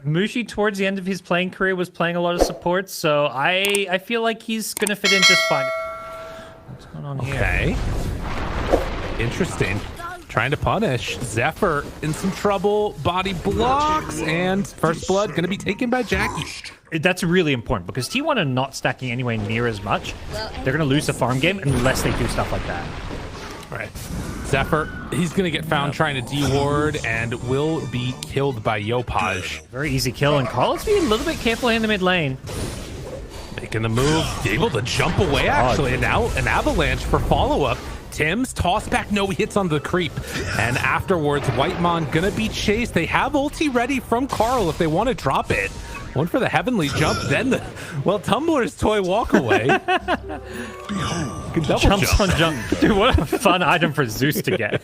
Mushi, towards the end of his playing career, was playing a lot of supports, so I feel like he's gonna fit in just fine. What's going on here? Okay. Interesting. Trying to punish. Zephyr in some trouble. Body blocks, and first blood gonna be taken by Jackie. That's really important because T1 are not stacking anywhere near as much. They're gonna lose the farm game unless they do stuff like that. Right. Zephyr, he's gonna get found trying to D-ward and will be killed by Yopaj. Very easy kill, and Carl, let's be a little bit careful in the mid lane. Making the move, able to jump away actually, and now an avalanche for follow-up. Tim's toss back, no hits on the creep. And afterwards, Whitemon gonna be chased. They have ulti ready from Carl if they want to drop it. One for the heavenly jump, then the, well, Tumblr's toy walk away. Jumps on jump. Dude, what a fun item for Zeus to get.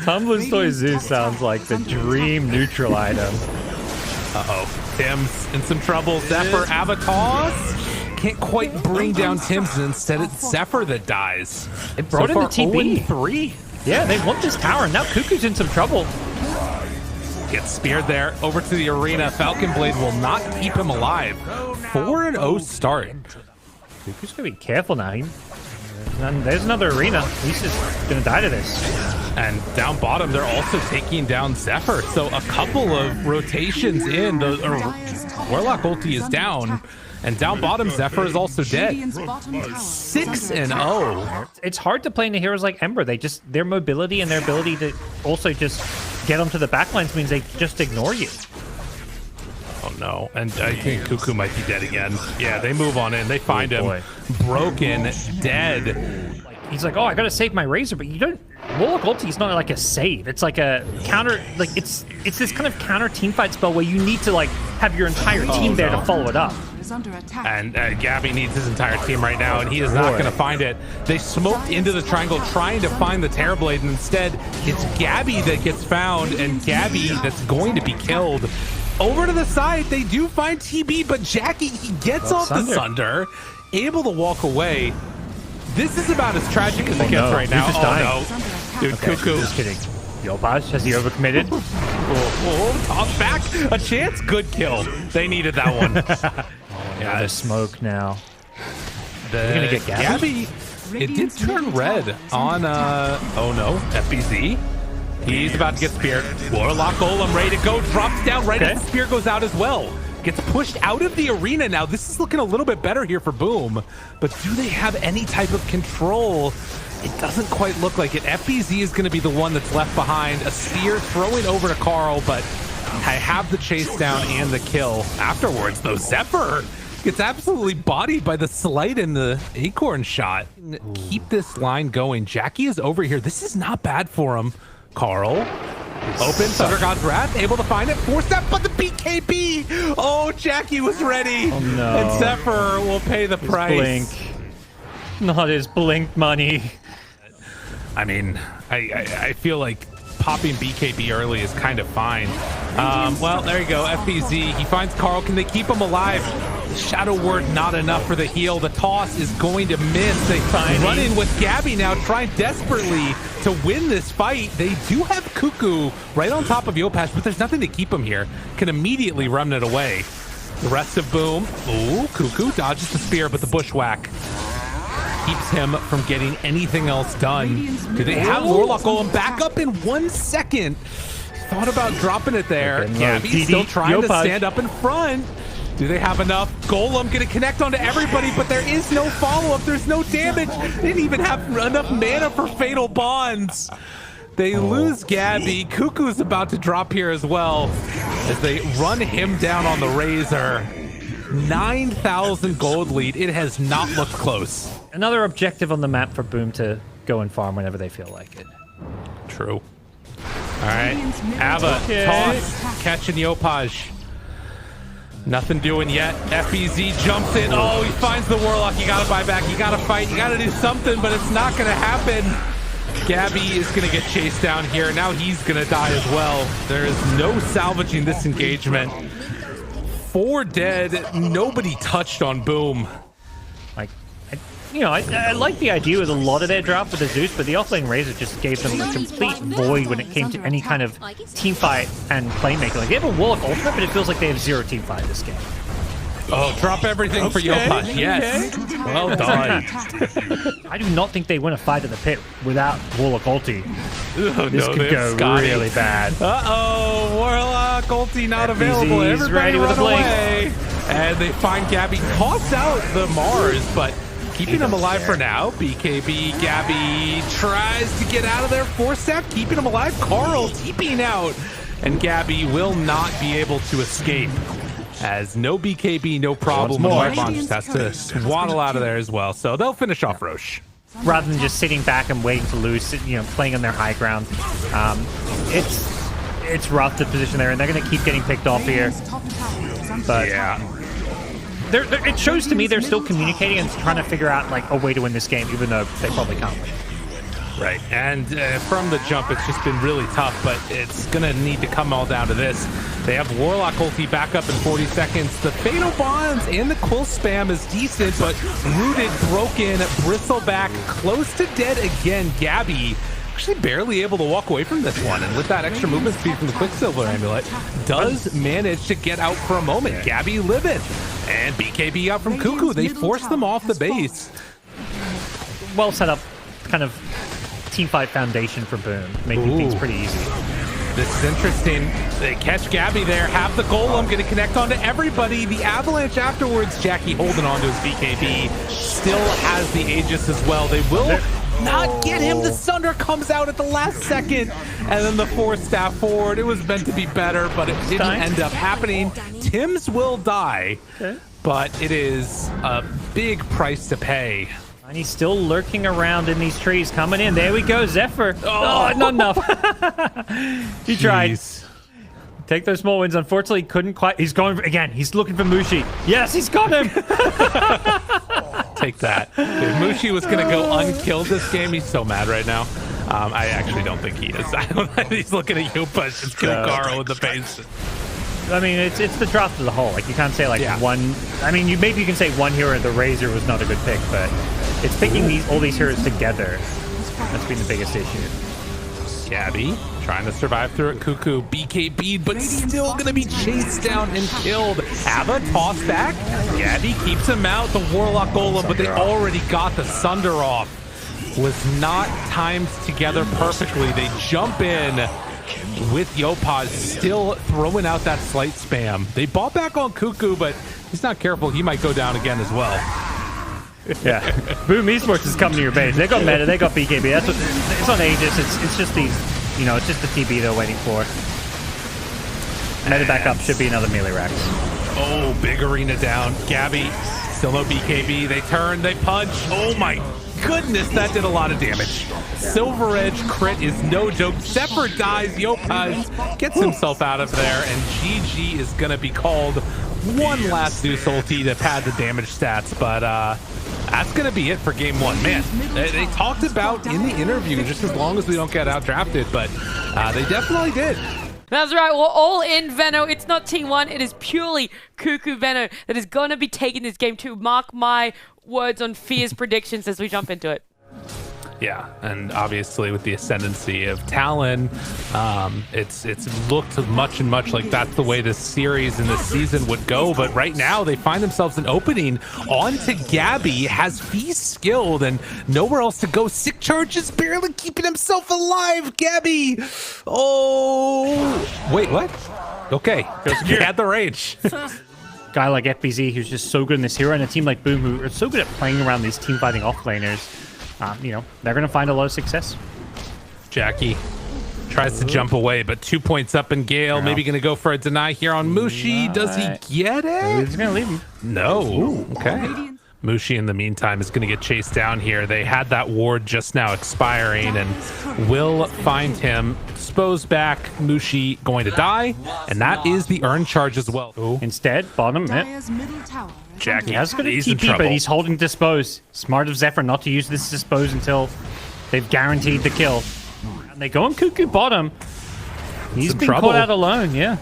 Tumblr's toy Zeus sounds like the dream neutral item. Uh-oh, Tim's in some trouble. Zephyr, Avatos. Can't quite bring down Tim's, and instead it's Zephyr that dies. It brought in the TP. 0-3. Yeah, they want this tower, and now Cuckoo's in some trouble. Gets speared there, over to the arena. Falcon Blade will not keep him alive. 4-0 start. Cuckoo's gonna be careful now. There's another arena. He's just gonna die to this. And down bottom, they're also taking down Zephyr. So a couple of rotations in. The Warlock ulti is down. And down bottom, Zephyr is also dead. 6-0. It's hard to play into heroes like Ember. Their mobility and their ability to also just get onto the backlines means they just ignore you. Oh no, and I think Cuckoo might be dead again. Yeah, they move on in, they find him broken, dead. He's like, oh, I gotta save my Razor, but you don't. Warlock ulti is not like a save. It's like a counter, like it's this kind of counter teamfight spell where you need to like have your entire team there to follow it up. And Gabby needs his entire team right now, and he is not going to find it. They smoked into the triangle trying to find the Terrorblade, and instead it's Gabby that gets found, and Gabby that's going to be killed. Over to the side, they do find TB, but Jackie, he gets off the Sunder, able to walk away. This is about as tragic as it gets right now. No. Dude, okay, Cuckoo. Just kidding. Yopaj, has he overcommitted? Toss back, a chance, good kill. They needed that one. Yeah, the smoke now. They're gonna get Gabby. It did turn red on oh no, FBZ. He's about to get speared. Warlock Golem ready to go, drops down right as the spear goes out as well. Gets pushed out of the arena now. This is looking a little bit better here for Boom, but do they have any type of control? It doesn't quite look like it. FBZ is going to be the one that's left behind. A spear throwing over to Carl, but I have the chase down and the kill. Afterwards, though, Zephyr gets absolutely bodied by the slight in the acorn shot. Keep this line going. Jackie is over here. This is not bad for him. Carl. Open, Thunder God's Wrath, able to find it. 4-step, but the BKB! Oh, Jackie was ready. Oh, no. And Zephyr will pay the price. Blink. Not his blink money. I mean, I feel like popping BKB early is kind of fine. Well, there you go. FBZ, he finds Carl. Can they keep him alive? Shadow Word, not enough for the heal. The toss is going to miss. They run in with Gabby now, trying desperately to win this fight. They do have Cuckoo right on top of Yopaj, but there's nothing to keep him here. Can immediately run it away. The rest of Boom. Ooh, Cuckoo dodges the spear, but the bushwhack keeps him from getting anything else done. Do they have Warlock Golem back up in 1 second? Thought about dropping it there. Gabby's still trying to stand up in front. Do they have enough? Golem gonna connect onto everybody, but there is no follow-up. There's no damage. They didn't even have enough mana for Fatal Bonds. They lose Gabby. Cuckoo's about to drop here as well as they run him down on the Razor. 9,000 gold lead. It has not looked close. Another objective on the map for Boom to go and farm whenever they feel like it. True. All right. Ava, toss, catching Yopaj. Nothing doing yet. FBZ jumps in. Oh, he finds the Warlock. You gotta buy back. You gotta fight. You gotta do something, but it's not gonna happen. Gabby is gonna get chased down here. Now he's gonna die as well. There is no salvaging this engagement. 4 dead. Nobody touched on Boom. Like, you know, I like the idea with a lot of their draft with the Zeus, but the offlane Razor just gave them a complete void when it came to any kind of team fight and playmaking. Like, they have a Warlock ultimate, but it feels like they have zero team fight this game. Oh, drop everything for Yopaj. Yes. Well done. I do not think they win a fight in the pit without Warlock ulti. Oh, This could go really bad. Uh-oh, Warlock ulti not available. He's Everybody ready with a blink. away. And they find Gabby, toss out the Mars, but keeping him alive for now. BKB, Gabby tries to get out of there. Force-staff keeping him alive. Carl TPing out. And Gabby will not be able to escape. As no BKB, no problem. Whitemon just has to swaddle out of there as well. So they'll finish off Roche. Rather than just sitting back and waiting to lose, you know, playing on their high ground. It's rough, the position there, and they're going to keep getting picked off here. But yeah. It shows to me they're still communicating and trying to figure out like a way to win this game, even though they probably can't win. Right, and from the jump, it's just been really tough, but it's going to need to come all down to this. They have Warlock ulti back up in 40 seconds. The Fatal Bonds and the Quill spam is decent, but Rooted, broken, Bristleback, close to dead again. Gabby actually barely able to walk away from this one, and with that extra movement speed from the Quicksilver Amulet, does manage to get out for a moment. Gabby living, and BKB out from Cuckoo. They force them off the base. Well set up, kind of teamfight foundation for Boom, making things pretty easy. This is interesting. They catch Gabby there, have the Golem, going to connect onto everybody. The Avalanche afterwards, Jackie holding on to his BKB, still has the Aegis as well. They will not get him. The Sunder comes out at the last second, and then the Force staff forward. It was meant to be better, but it didn't end up happening. Tims will die, but it is a big price to pay. And he's still lurking around in these trees, coming in. There we go, Zephyr. Oh, not enough. He tried. Take those small wins. Unfortunately, couldn't quite. He's going again. He's looking for Mushi. Yes, he's got him. Take that. If Mushi was going to go unkilled this game, he's so mad right now. I actually don't think he is. I don't think he's looking at you, but just kill Garo with the base. I mean, it's the draft as a whole. Like, you can't say, like, one... I mean, maybe you can say one hero, the Razor, was not a good pick, but it's picking all these heroes together. That's been the biggest issue. Gabby trying to survive through it. Cuckoo BKB, but still going to be chased down and killed. Ava tossed back. Gabby keeps him out. The Warlock Golem, but they already got the Sunder off. Was not timed together perfectly. They jump in with Yopaj still throwing out that slight spam. They bought back on Cuckoo, but he's not careful. He might go down again as well. Yeah. Boom Esports is coming to your base. They got meta, they got BKB. That's what, it's on Aegis. It's just these, you know, it's just the TB they're waiting for. Meta back up should be another melee Rax. Oh, big arena down. Gabby, still no BKB. They turn, they punch. Oh my goodness, that did a lot of damage. Silver Edge crit is no joke. Zephyr dies. Yopaj gets himself out of there, and GG is going to be called. One last Zeus ulti to pad the damage stats, but that's going to be it for game one. Man, they talked about in the interview just as long as we don't get out-drafted, but they definitely did. That's right, we're all in Veno. It's not T1, it is purely Cuckoo Veno that is going to be taking this game to mark my words on Fear's predictions as we jump into it. Yeah, and obviously with the ascendancy of Talon, it's looked much like that's the way this series and this season would go. But right now they find themselves an opening onto Gabby, has Feast skilled and nowhere else to go. Sick Charge is barely keeping himself alive. Gabby, oh wait, what? Okay, he had the rage. Guy like FBZ who's just so good in this hero, and a team like Boom who are so good at playing around these team fighting offlaners. You know, they're going to find a lot of success. Jackie tries to jump away, but 2 points up in Gale. Maybe going to go for a deny here on Mushi. Does he get it? He's going to leave him. No. Ooh, okay. Mushi, in the meantime, is going to get chased down here. They had that ward just now expiring and will find him. Dispose back. Mushi going to die, and that is the earn charge as well. Ooh. Instead, bottom, Jackie has got a TP, but he's holding Dispose. Smart of Zephyr not to use this Dispose until they've guaranteed the kill. And they go on Cuckoo bottom. He's been caught out alone, yeah.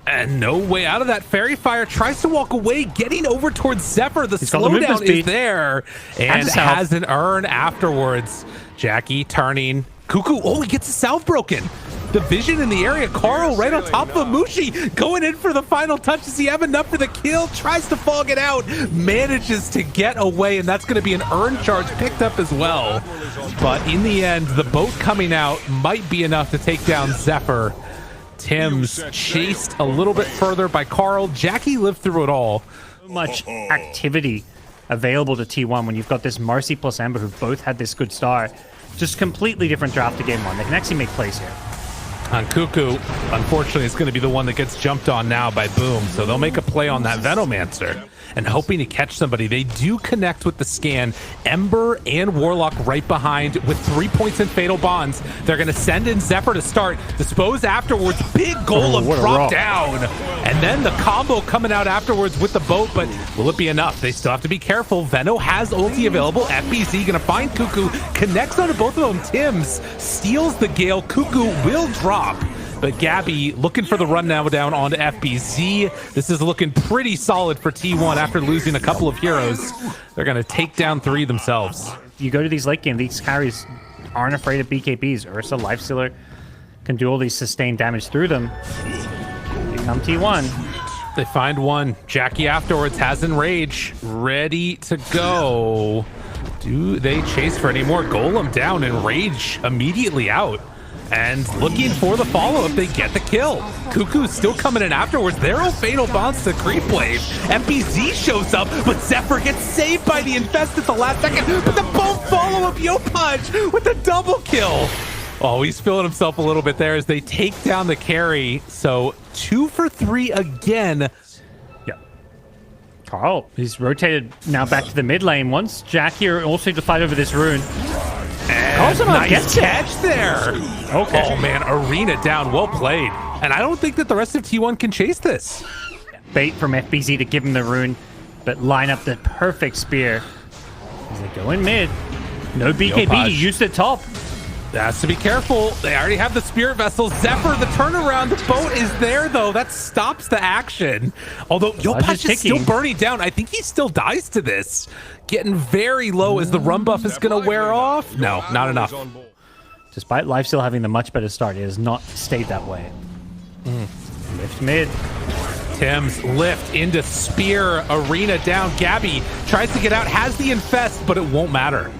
And no way out of that. Fairy Fire tries to walk away, getting over towards Zephyr. The slowdown is there and has an urn afterwards. Jackie turning. Cuckoo, oh, he gets his salve broken. The vision in the area. Carl right on top of MUSHI, going in for the final touch. Does he have enough for the kill? Tries to fog it out, manages to get away, and that's going to be an urn charge picked up as well. But in the end, the boat coming out might be enough to take down Zephyr. Tim's chased a little bit further by Carl. Jackie lived through it all. So much activity available to T1 when you've got this Marcy plus Ember who both had this good start. Just completely different draft to game one. They can actually make plays here. And Cuckoo, unfortunately, is going to be the one that gets jumped on now by Boom. So they'll make a play on that Venomancer and hoping to catch somebody. They do connect with the scan. Ember and Warlock right behind with 3 points in Fatal Bonds. They're going to send in Zephyr to start. Dispose afterwards. Big Golem drop down. And then the combo coming out afterwards with the boat. But will it be enough? They still have to be careful. Veno has ulti available. FBZ going to find Cuckoo. Connects onto both of them. Tims steals the Gale. Cuckoo will drop. But Gabby looking for the run now down onto FBZ. This is looking pretty solid for T1 after losing a couple of heroes. They're going to take down 3 themselves. You go to these late game, these carries aren't afraid of BKBs. Ursa, Lifestealer can do all these sustained damage through them. Here come T1. They find one. Jackie afterwards has Enrage. Ready to go. Do they chase for any more? Golem down. Enrage immediately out. And looking for the follow-up, they get the kill. Cuckoo's still coming in afterwards. Their own Fatal Bounce to Creep Wave. MPZ shows up, but Zephyr gets saved by the Infest at the last second. But the both follow-up, Yopaj with a double kill. Oh, he's feeling himself a little bit there as they take down the carry. So 2 for 3 again. Yeah. Carl, he's rotated now back to the mid lane. Once Jackie also to fight over this rune. And nice catch there. Okay. Oh, man, Arena down. Well played. And I don't think that the rest of T1 can chase this. Bait from FBZ to give him the rune, but line up the perfect spear. As they go in mid. No BKB, he used it top. Has to be careful. They already have the Spirit Vessel. Zephyr, the turnaround. The boat is there, though. That stops the action. Although Yopaj is still burning down. I think he still dies to this. Getting very low as the run buff is going to wear off. No, not enough. Despite Lifesteal having the much better start, it has not stayed that way. Lift mid. Tim's lift into Spear. Arena down. Gabby tries to get out. Has the Infest, but it won't matter.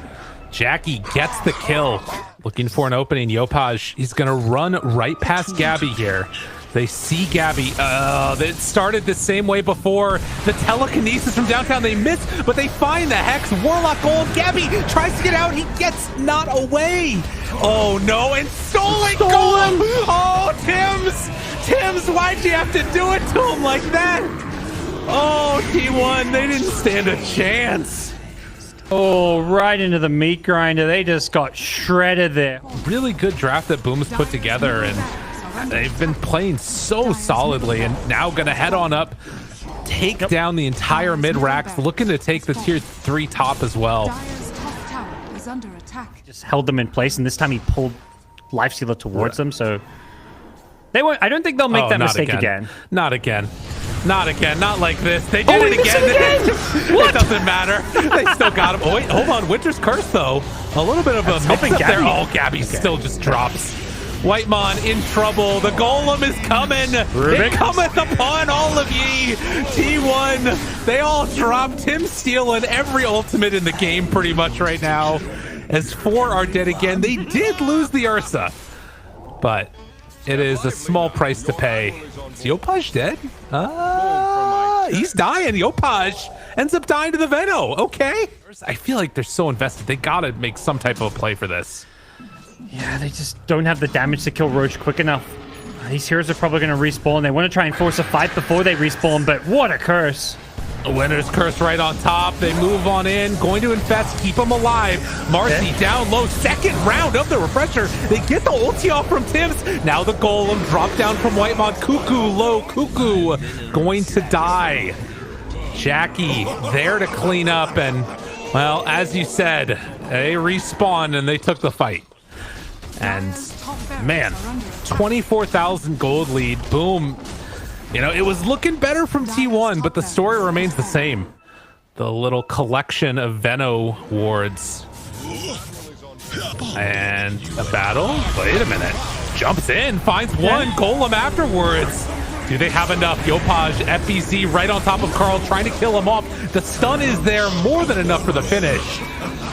Jackie gets the kill. Looking for an opening. Yopaj, he's going to run right past Gabby here. They see Gabby. It started the same way before. The telekinesis from downtown, they miss, but they find the Hex. Warlock gold. Gabby tries to get out. He gets not away. Oh, no. And stolen Golem. Oh, Tims, why'd you have to do it to him like that? Oh, T1, they didn't stand a chance. Oh, right into the meat grinder. They just got shredded there. Really good draft that Boom's put together, and they've been playing so solidly, and now going to head on up, take down the entire mid-racks, looking to take the tier 3 top as well. Just held them in place, and this time he pulled Lifestealer towards them, so they won't. I don't think they'll make that mistake again. Not again. Not again. Not like this. They did it again. It doesn't matter. They still got him. Oh, wait. Hold on. Winter's Curse, though. A little bit of a mix-up there. Oh, Gabby still just drops. Whitemon in trouble. The Golem is coming. It cometh upon all of ye. T1. They all drop. Tim stealing every ultimate in the game pretty much right now. As 4 are dead again. They did lose the Ursa. But it is a small price to pay. Is Yopaj dead? He's dying. Yopaj ends up dying to the Veno. Okay. I feel like they're so invested. They gotta make some type of a play for this. Yeah, they just don't have the damage to kill Roche quick enough. These heroes are probably going to respawn. They want to try and force a fight before they respawn, but what a curse. The Winter's Curse right on top. They move on in. Going to infest. Keep them alive. Marcy down low. Second round of the refresher. They get the ulti off from Tims. Now the Golem drop down from Whitemon. Cuckoo low. Cuckoo going to die. Jackie there to clean up. And, well, as you said, they respawned and they took the fight. And, man, 24,000 gold lead. Boom. You know, it was looking better from T1, but the story remains the same. The little collection of Veno wards. And a battle? Wait a minute. Jumps in, finds one, Golem afterwards. Do they have enough? Yopaj, FBZ right on top of Carl, trying to kill him off. The stun is there, more than enough for the finish,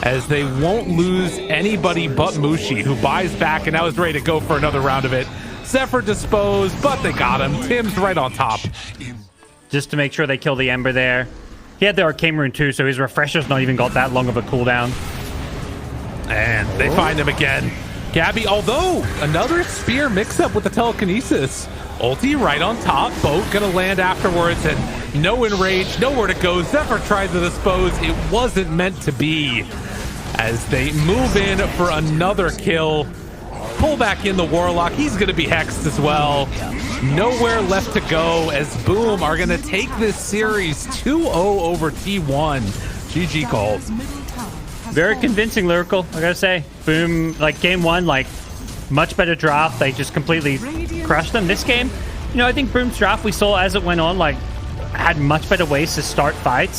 as they won't lose anybody but Mushi, who buys back and now is ready to go for another round of it. Zephyr disposed, but they got him. Tim's right on top. Just to make sure they kill the Ember there. He had the Arcane Rune too, so his Refresher's not even got that long of a cooldown. And they find him again. Gabby, although another spear mix-up with the telekinesis. Ulti right on top, boat gonna land afterwards, and no enrage, nowhere to go. Zephyr tries to dispose. It wasn't meant to be, as they move in for another kill. Pull back in the Warlock. He's gonna be hexed as well. Nowhere left to go, as Boom are gonna take this series 2-0 over T1. GG Gold. Very convincing, Lyrical, I gotta say. Boom, like game one, like much better draft. They just completely crushed them. This game, you know, I think Boom's draft we saw as it went on, like had much better ways to start fights.